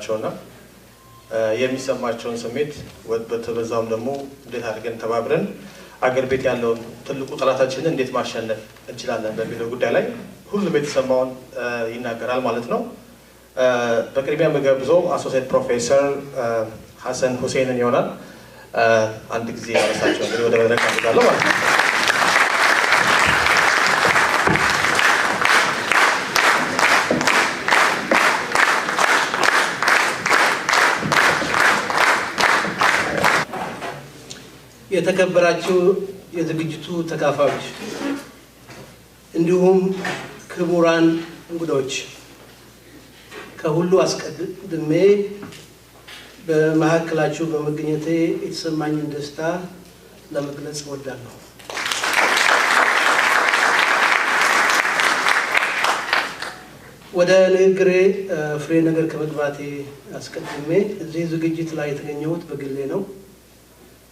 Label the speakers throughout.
Speaker 1: ቸውና የሚሰማቸውን ስሜት በተበዛም ደግሞ እንዴት አድርገን ተባብረን አገር ቤት ያለው ትልቁ ጠላታችንን እንዴት ማሸነፍ እንችላለን በሚለው ጉዳይ ላይ ሁሉም የተሰማውን ይናገራል ማለት ነው። በቅድሚያ መጋብዘው አሶሲየት ፕሮፌሰር ሐሰን ሁሴንን ይሆናል። አንድ ጊዜ ያነሳቸው እንግዲህ ወደ መድረክ አድርጋለሁ ማለት ነው።
Speaker 2: የተከበራችሁ የዝግጅቱ ተካፋዮች እንዲሁም ክቡራን እንግዶች ከሁሉ አስቀድሜ በመሐከላችሁ በመገኘቴ የተሰማኝን ደስታ ለመግለጽ እወዳለሁ። ወደ ንግግሬ ፍሬ ነገር ከመግባቴ አስቀድሜ እዚህ ዝግጅት ላይ የተገኘሁት በግሌ ነው።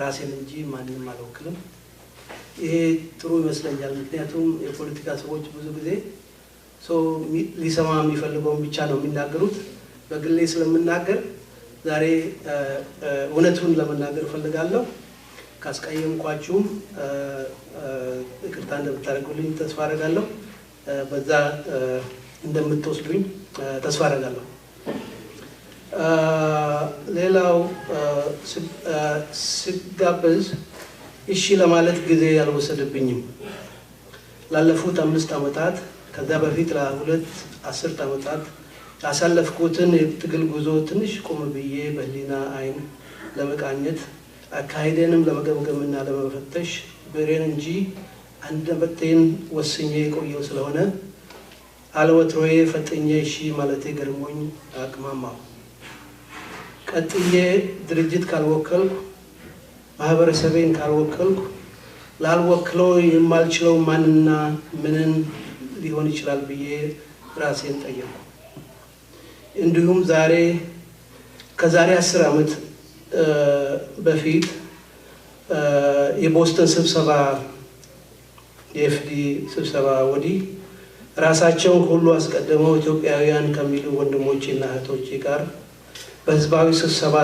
Speaker 2: ራሴን እንጂ ማንንም አልወክልም። ይሄ ጥሩ ይመስለኛል። ምክንያቱም የፖለቲካ ሰዎች ብዙ ጊዜ ሊሰማ የሚፈልገውን ብቻ ነው የሚናገሩት። በግሌ ስለምናገር ዛሬ እውነቱን ለመናገር ፈልጋለሁ። ካስቀየምኳችሁም ይቅርታ እንደምታደርጉልኝ ተስፋ አደርጋለሁ። በዛ እንደምትወስዱኝ ተስፋ አደርጋለሁ። ሌላው ስጋበዝ እሺ ለማለት ጊዜ ያልወሰደብኝም ላለፉት 5 ዓመታት ከዛ በፊት ለሁለት 10 ዓመታት ያሳለፍኩትን የትግል ጉዞ ትንሽ ቆም ብዬ በህሊና አይን ለመቃኘት አካሄደንም ለመገምገምና ለመፈተሽ ብሬን እንጂ አንደበቴን ወስኜ ቆየው ስለሆነ አልወትሮዬ ፈጥኜ እሺ ማለቴ ገርሞኝ አቅማማው። ቀጥዬ ድርጅት ካልወከልኩ ማህበረሰቤን ካልወከልኩ ላልወክለው የማልችለው ማንና ምንን ሊሆን ይችላል ብዬ ራሴን ጠየቅኩ። እንዲሁም ከዛሬ 10 ዓመት በፊት የቦስተን ስብሰባ የኤፍዲ ስብሰባ ወዲህ ራሳቸውን ሁሉ አስቀድመው ኢትዮጵያውያን ከሚሉ ወንድሞቼና እህቶቼ ጋር በህዝባዊ ስብሰባ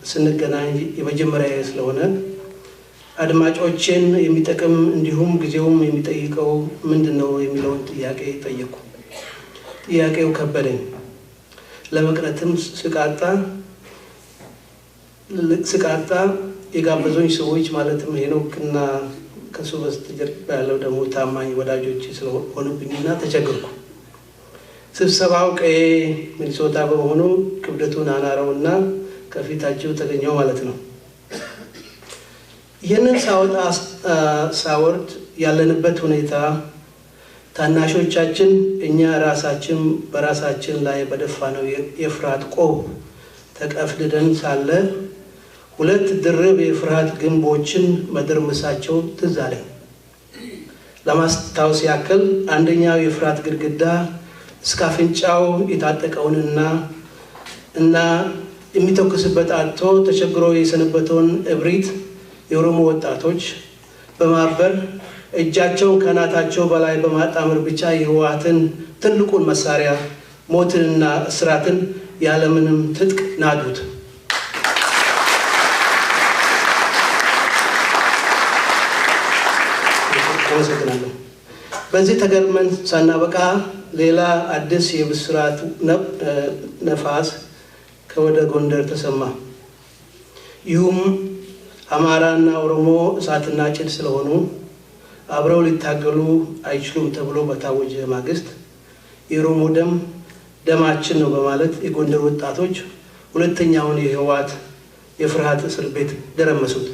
Speaker 2: ስንገናኝ የመጀመሪያ ስለሆነ አድማጮችን የሚጠቅም እንዲሁም ጊዜውም የሚጠይቀው ምንድነው የሚለውን ጥያቄ ጠየቅኩ። ጥያቄው ከበደኝ። ለመቅረትም ስቃጣ የጋበዙኝ ሰዎች ማለትም ሄኖክና ከሱ በስተጀርባ ያለው ደግሞ ታማኝ ወዳጆች ስለሆኑብኝና ተቸገርኩ። ስብሰባው ቀዬ ሚኒሶታ በመሆኑ ክብደቱን አናረውና ከፊታቸው ተገኘው ማለት ነው። ይህንን ሳወርድ ያለንበት ሁኔታ ታናሾቻችን እኛ ራሳችን በራሳችን ላይ በደፋነው የፍርሃት ቆብ ተቀፍድደን ሳለ ሁለት ድርብ የፍርሃት ግንቦችን መደርመሳቸው ትዝ አለኝ። ለማስታወስ ያክል አንደኛው የፍርሃት ግድግዳ እስከ አፍንጫው የታጠቀውንና የሚተኩስበት አጥቶ ተቸግሮ የሰነበተውን እብሪት የኦሮሞ ወጣቶች በማበር እጃቸውን ከናታቸው በላይ በማጣመር ብቻ የህወሓትን ትልቁን መሳሪያ ሞትንና እስራትን ያለምንም ትጥቅ ናዱት። በዚህ ተገርመን ሳናበቃ ሌላ አዲስ የብስራት ነፋስ ከወደ ጎንደር ተሰማ። ይሁም አማራና ኦሮሞ እሳትና ጭድ ስለሆኑ አብረው ሊታገሉ አይችሉም ተብሎ በታወጀ ማግስት የኦሮሞ ደም ደማችን ነው በማለት የጎንደር ወጣቶች ሁለተኛውን የህወሓት የፍርሃት እስር ቤት ደረመሱት።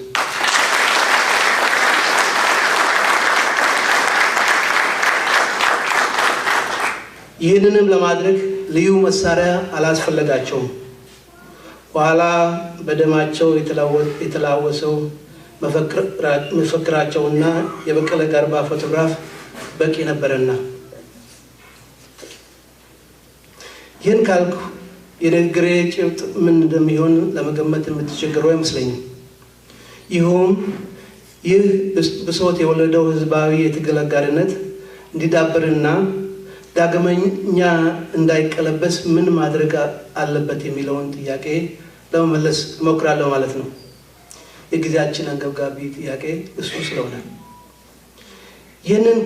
Speaker 2: ይህንንም ለማድረግ ልዩ መሳሪያ አላስፈለጋቸውም። ኋላ በደማቸው የተላወሰው መፈክራቸውና የበቀለ ገርባ ፎቶግራፍ በቂ ነበርና ይህን ካልኩ የንግግሬ ጭብጥ ምን እንደሚሆን ለመገመት የምትቸገሩ አይመስለኝም። ይሁን ይህ ብሶት የወለደው ህዝባዊ የትግል አጋርነት እንዲዳብርና ዳግመኛ እንዳይቀለበስ ምን ማድረግ አለበት የሚለውን ጥያቄ ለመመለስ እሞክራለሁ ማለት ነው። የጊዜያችን አንገብጋቢ ጥያቄ እሱ ስለሆነ ይህንን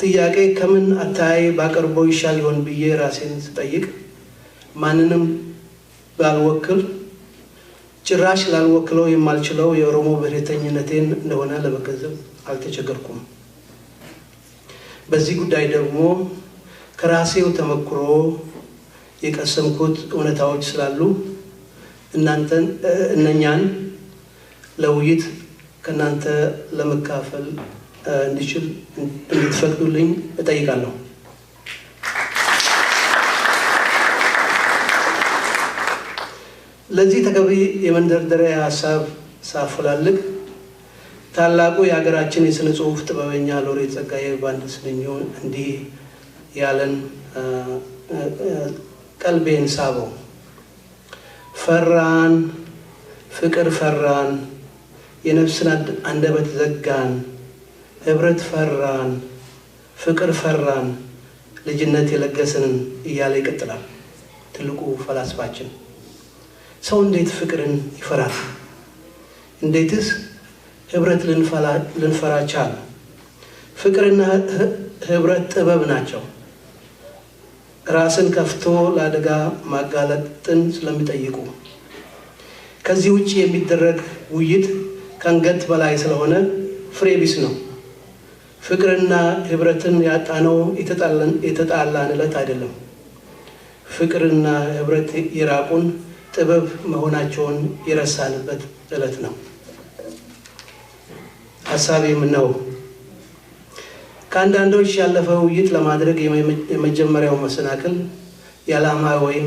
Speaker 2: ጥያቄ ከምን አታይ ባቀርበው ይሻል ይሆን ብዬ ራሴን ስጠይቅ ማንንም ባልወክል ጭራሽ ላልወክለው የማልችለው የኦሮሞ ብሔርተኝነቴን እንደሆነ ለመገንዘብ አልተቸገርኩም። በዚህ ጉዳይ ደግሞ ከራሴው ተመክሮ የቀሰምኩት እውነታዎች ስላሉ እነኛን ለውይይት ከናንተ ለመካፈል እንድችል እንድትፈቅዱልኝ እጠይቃለሁ። ለዚህ ተገቢ የመንደርደሪያ ሐሳብ ሳፈላልግ ታላቁ የሀገራችን የሥነ ጽሑፍ ጥበበኛ ሎሬት ጸጋዬ በአንድ ስንኙ እንዲህ ያለን ቀልቤን ሳበው። ፈራን ፍቅር ፈራን የነፍስን አንደበት ዘጋን ህብረት ፈራን ፍቅር ፈራን ልጅነት የለገሰንን እያለ ይቀጥላል ትልቁ ፈላስፋችን። ሰው እንዴት ፍቅርን ይፈራል? እንዴትስ ህብረት ልንፈራ ቻለ? ፍቅርና ህብረት ጥበብ ናቸው። ራስን ከፍቶ ለአደጋ ማጋለጥን ስለሚጠይቁ ከዚህ ውጪ የሚደረግ ውይይት ከንገት በላይ ስለሆነ ፍሬ ቢስ ነው። ፍቅርና ህብረትን ያጣነው የተጣላን ዕለት አይደለም። ፍቅርና ህብረት የራቁን ጥበብ መሆናቸውን የረሳንበት ዕለት ነው። ሐሳቤም ነው ከአንዳንዶች ያለፈው ውይይት ለማድረግ የመጀመሪያው መሰናክል የዓላማ ወይም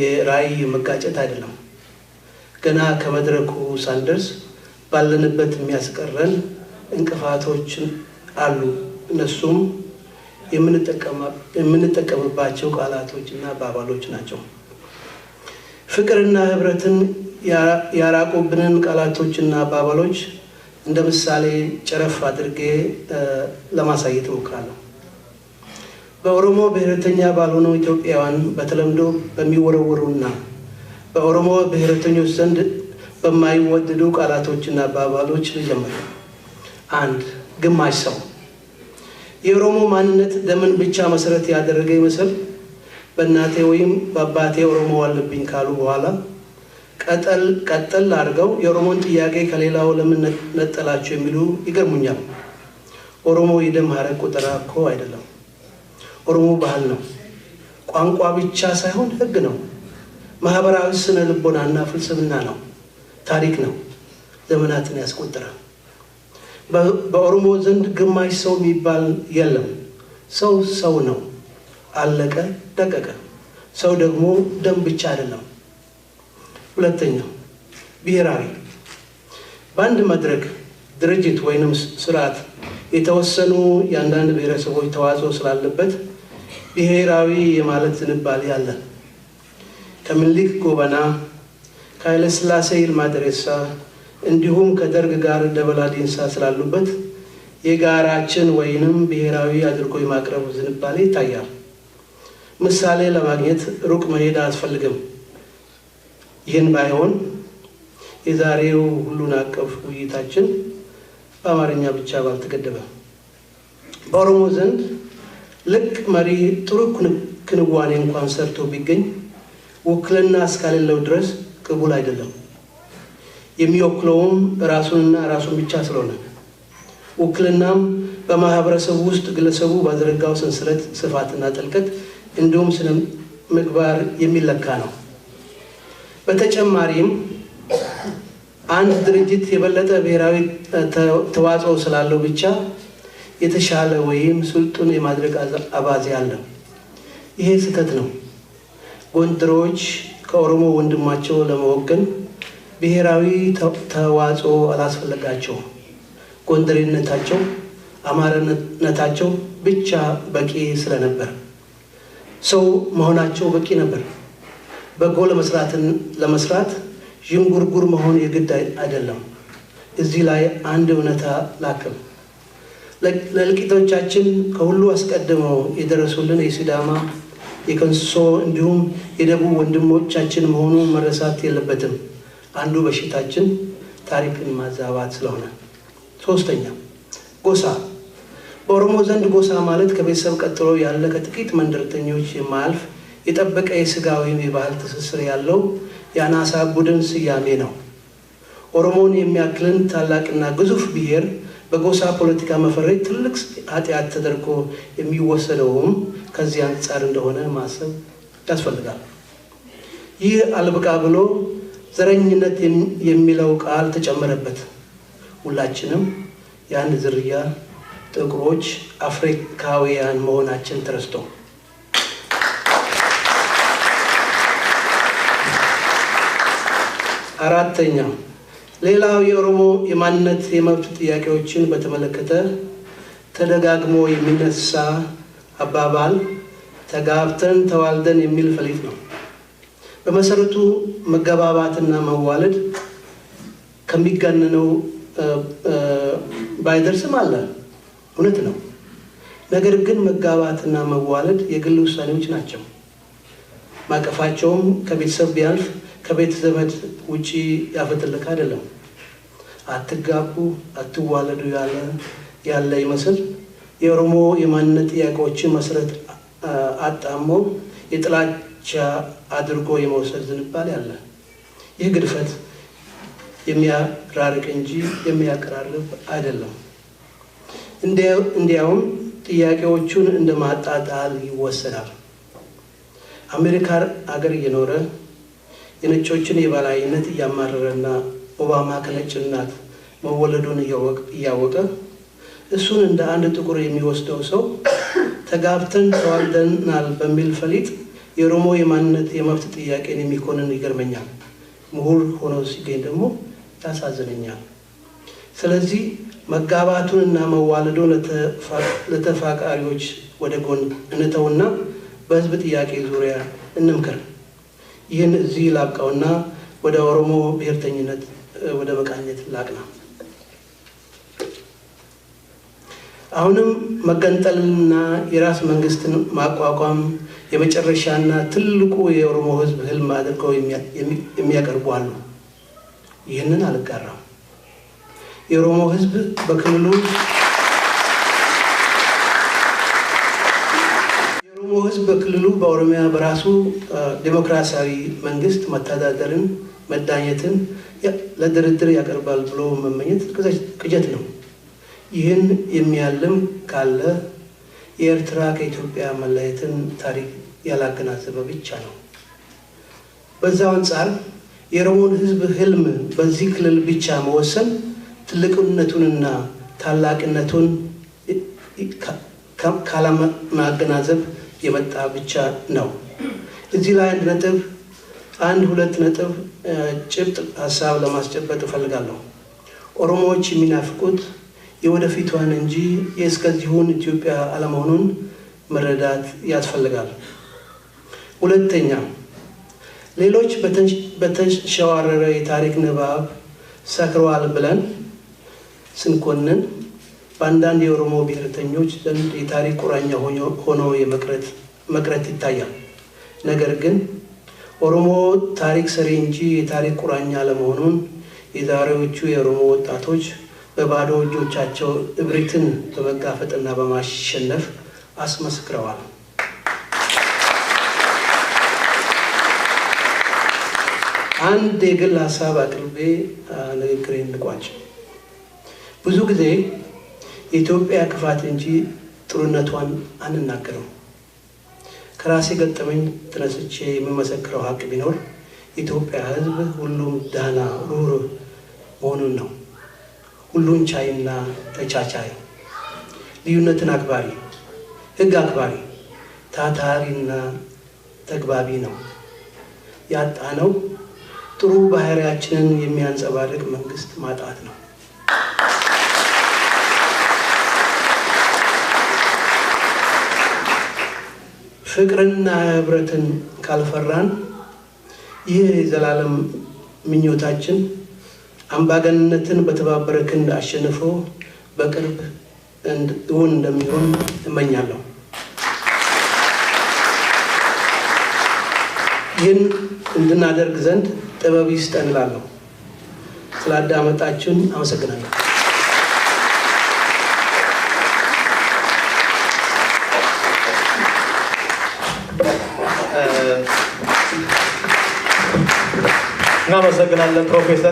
Speaker 2: የራዕይ መጋጨት አይደለም። ገና ከመድረኩ ሳንደርስ ባለንበት የሚያስቀረን እንቅፋቶች አሉ። እነሱም የምንጠቀምባቸው ቃላቶችና አባባሎች ናቸው። ፍቅርና ህብረትን ያራቁብንን ቃላቶችና አባባሎች እንደ ምሳሌ ጨረፍ አድርጌ ለማሳየት እሞክራለሁ። በኦሮሞ ብሔርተኛ ባልሆኑ ኢትዮጵያውያን በተለምዶ በሚወረወሩና በኦሮሞ ብሔርተኞች ዘንድ በማይወደዱ ቃላቶችና አባባሎች ልጀምር። 1. ግማሽ ሰው። የኦሮሞ ማንነት ደምን ብቻ መሰረት ያደረገ ይመስል በእናቴ ወይም በአባቴ ኦሮሞ አለብኝ ካሉ በኋላ ቀጠል አድርገው የኦሮሞን ጥያቄ ከሌላው ለምን ነጠላቸው የሚሉ ይገርሙኛል። ኦሮሞ የደም ሐረግ ቁጥር እኮ አይደለም። ኦሮሞ ባህል ነው። ቋንቋ ብቻ ሳይሆን ህግ ነው። ማህበራዊ ስነ ልቦናና ፍልስፍና ነው። ታሪክ ነው። ዘመናትን ያስቆጠረ። በኦሮሞ ዘንድ ግማሽ ሰው የሚባል የለም። ሰው ሰው ነው። አለቀ ደቀቀ። ሰው ደግሞ ደም ብቻ አይደለም። 2. ብሔራዊ። በአንድ መድረክ ድርጅት ወይንም ስርዓት የተወሰኑ የአንዳንድ ብሔረሰቦች ተዋጽኦ ስላለበት ብሔራዊ የማለት ዝንባሌ አለ። ከምኒልክ ጎበና፣ ከኃይለ ሥላሴ ይልማ ደሬሳ እንዲሁም ከደርግ ጋር ደበላ ዲንሳ ስላሉበት የጋራችን ወይንም ብሔራዊ አድርጎ የማቅረብ ዝንባሌ ይታያል። ምሳሌ ለማግኘት ሩቅ መሄድ አያስፈልግም። ይህን ባይሆን የዛሬው ሁሉን አቀፍ ውይይታችን በአማርኛ ብቻ ባልተገደበ። በኦሮሞ ዘንድ ልክ መሪ ጥሩ ክንዋኔ እንኳን ሰርቶ ቢገኝ ውክልና እስካሌለው ድረስ ቅቡል አይደለም። የሚወክለውም ራሱንና ራሱን ብቻ ስለሆነ ውክልናም በማህበረሰቡ ውስጥ ግለሰቡ ባደረጋው ሰንሰለት ስፋትና ጥልቀት እንዲሁም ስነ ምግባር የሚለካ ነው። በተጨማሪም አንድ ድርጅት የበለጠ ብሔራዊ ተዋጽኦ ስላለው ብቻ የተሻለ ወይም ስልጡን የማድረግ አባዜ አለ። ይሄ ስህተት ነው። ጎንደሮች ከኦሮሞ ወንድማቸው ለመወገን ብሔራዊ ተዋጽኦ አላስፈለጋቸውም። ጎንደሬነታቸው አማራነታቸው ብቻ በቂ ስለነበር ሰው መሆናቸው በቂ ነበር። በጎ ለመስራት ዥንጉርጉር መሆን የግድ አይደለም። እዚህ ላይ አንድ እውነታ ላክም። ለልቂቶቻችን ከሁሉ አስቀድመው የደረሱልን የሲዳማ የኮንሶ እንዲሁም የደቡብ ወንድሞቻችን መሆኑ መረሳት የለበትም። አንዱ በሽታችን ታሪክን ማዛባት ስለሆነ። ሶስተኛ ጎሳ። በኦሮሞ ዘንድ ጎሳ ማለት ከቤተሰብ ቀጥሎ ያለ ከጥቂት መንደርተኞች የማያልፍ የጠበቀ የስጋ ወይም የባህል ትስስር ያለው የአናሳ ቡድን ስያሜ ነው። ኦሮሞን የሚያክልን ታላቅና ግዙፍ ብሔር በጎሳ ፖለቲካ መፈረጅ ትልቅ ኃጢአት ተደርጎ የሚወሰደውም ከዚህ አንጻር እንደሆነ ማሰብ ያስፈልጋል። ይህ አልበቃ ብሎ ዘረኝነት የሚለው ቃል ተጨመረበት። ሁላችንም የአንድ ዝርያ ጥቁሮች አፍሪካውያን መሆናችን ተረስቶ። አራተኛ ሌላው የኦሮሞ የማንነት የመብት ጥያቄዎችን በተመለከተ ተደጋግሞ የሚነሳ አባባል ተጋብተን ተዋልደን የሚል ፈሊጥ ነው። በመሰረቱ መገባባትና መዋለድ ከሚጋነነው ባይደርስም አለ፣ እውነት ነው። ነገር ግን መጋባትና መዋለድ የግል ውሳኔዎች ናቸው። ማቀፋቸውም ከቤተሰብ ቢያልፍ ከቤት ዘመድ ውጪ ያፈተልክ አይደለም። አትጋቡ አትዋለዱ ያለ ይመስል የኦሮሞ የማንነት ጥያቄዎችን መሰረት አጣሞ የጥላቻ አድርጎ የመውሰድ ዝንባሌ አለ። ይህ ግድፈት የሚያራርቅ እንጂ የሚያቀራርብ አይደለም። እንዲያውም ጥያቄዎቹን እንደ ማጣጣል ይወሰዳል። አሜሪካ አገር እየኖረ የነጮችን የበላይነት እያማረረና ኦባማ ከነጭ እናት መወለዱን እያወቀ እሱን እንደ አንድ ጥቁር የሚወስደው ሰው ተጋብተን ተዋልደናል በሚል ፈሊጥ የኦሮሞ የማንነት የመብት ጥያቄን የሚኮንን ይገርመኛል። ምሁር ሆኖ ሲገኝ ደግሞ ያሳዝነኛል። ስለዚህ መጋባቱንና መዋለዱን ለተፋቃሪዎች ወደ ጎን እንተውና በህዝብ ጥያቄ ዙሪያ እንምከር። ይህን እዚህ ላብቃውና ወደ ኦሮሞ ብሔርተኝነት ወደ መቃኘት ላቅና። አሁንም መገንጠልና የራስ መንግስትን ማቋቋም የመጨረሻና ትልቁ የኦሮሞ ህዝብ ህልም አድርገው የሚያቀርቡ አሉ። ይህንን አልጋራም። የኦሮሞ ህዝብ በክልሉ በኦሮሚያ በራሱ ዲሞክራሲያዊ መንግስት መተዳደርን መዳኘትን ለድርድር ያቀርባል ብሎ መመኘት ቅዠት ነው። ይህን የሚያልም ካለ የኤርትራ ከኢትዮጵያ መለየትን ታሪክ ያላገናዘበ ብቻ ነው። በዛው አንጻር የኦሮሞን ህዝብ ህልም በዚህ ክልል ብቻ መወሰን ትልቅነቱንና ታላቅነቱን ካለማገናዘብ የመጣ ብቻ ነው። እዚህ ላይ ሁለት ነጥብ ጭብጥ ሀሳብ ለማስጨበጥ እፈልጋለሁ። ኦሮሞዎች የሚናፍቁት የወደፊቷን እንጂ የእስከዚሁን ኢትዮጵያ አለመሆኑን መረዳት ያስፈልጋል። ሁለተኛ፣ ሌሎች በተሸዋረረ የታሪክ ንባብ ሰክረዋል ብለን ስንኮንን በአንዳንድ የኦሮሞ ብሔርተኞች ዘንድ የታሪክ ቁራኛ ሆኖ መቅረት ይታያል። ነገር ግን ኦሮሞ ታሪክ ሰሪ እንጂ የታሪክ ቁራኛ ለመሆኑን የዛሬዎቹ የኦሮሞ ወጣቶች በባዶ እጆቻቸው እብሪትን በመጋፈጥና በማሸነፍ አስመስክረዋል። አንድ የግል ሀሳብ አቅርቤ ንግግሬን ልቋጭ። ብዙ ጊዜ የኢትዮጵያ ክፋት እንጂ ጥሩነቷን አንናገርም። ከራሴ ገጠመኝ ተነስቼ የምመሰክረው ሀቅ ቢኖር የኢትዮጵያ ሕዝብ ሁሉም ደህና ሩህሩህ መሆኑን ነው። ሁሉን ቻይና ተቻቻይ፣ ልዩነትን አክባሪ፣ ሕግ አክባሪ፣ ታታሪና ተግባቢ ነው። ያጣነው ጥሩ ባህሪያችንን የሚያንጸባርቅ መንግስት ማጣት ነው። ፍቅርና ህብረትን ካልፈራን ይህ የዘላለም ምኞታችን አምባገነንነትን በተባበረ ክንድ አሸንፎ በቅርብ እውን እንደሚሆን እመኛለሁ። ይህን እንድናደርግ ዘንድ ጥበብ ይስጠን እላለሁ። ስላዳመጣችሁን አመሰግናለሁ።
Speaker 1: እናመሰግናለን ፕሮፌሰር።